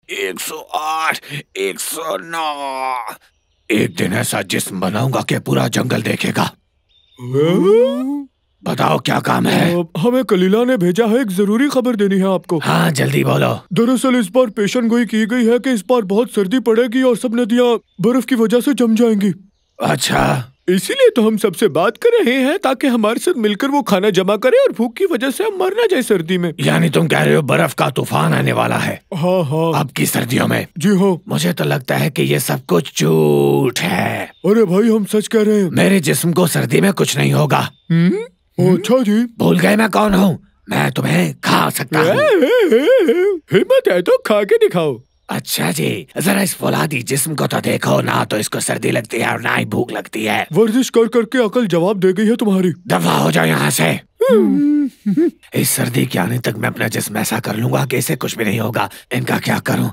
108, 109। एक दिन ऐसा जिस्म बनाऊंगा कि पूरा जंगल देखेगा। बताओ क्या काम है? हमें कलीला ने भेजा है, एक जरूरी खबर देनी है आपको। हाँ जल्दी बोलो। दरअसल इस बार पेशन गोई की गई है कि इस बार बहुत सर्दी पड़ेगी और सब नदियाँ बर्फ की वजह से जम जाएंगी। अच्छा, इसीलिए तो हम सबसे बात कर रहे हैं ताकि हमारे साथ मिलकर वो खाना जमा करे और भूख की वजह से हम मर ना जाए सर्दी में। यानी तुम कह रहे हो बर्फ का तूफान आने वाला है? हाँ हाँ। अब की सर्दियों में? जी हाँ। मुझे तो लगता है कि ये सब कुछ झूठ है। अरे भाई हम सच कह रहे हैं। मेरे जिस्म को सर्दी में कुछ नहीं होगा। अच्छा जी। भूल गए मैं कौन हूँ? मैं तुम्हें खा सकता हूँ। हिम्मत है तो खा के दिखाओ। अच्छा जी, जरा इस फौलादी जिस्म को तो देखो ना, तो इसको सर्दी लगती है और ना ही भूख लगती है। वर्जिश कर करके अकल जवाब दे गई है तुम्हारी। दफा हो जाओ यहाँ से। इस सर्दी के आने तक मैं अपना जिस्म ऐसा कर लूंगा कि इसे कुछ भी नहीं होगा। इनका क्या करूं?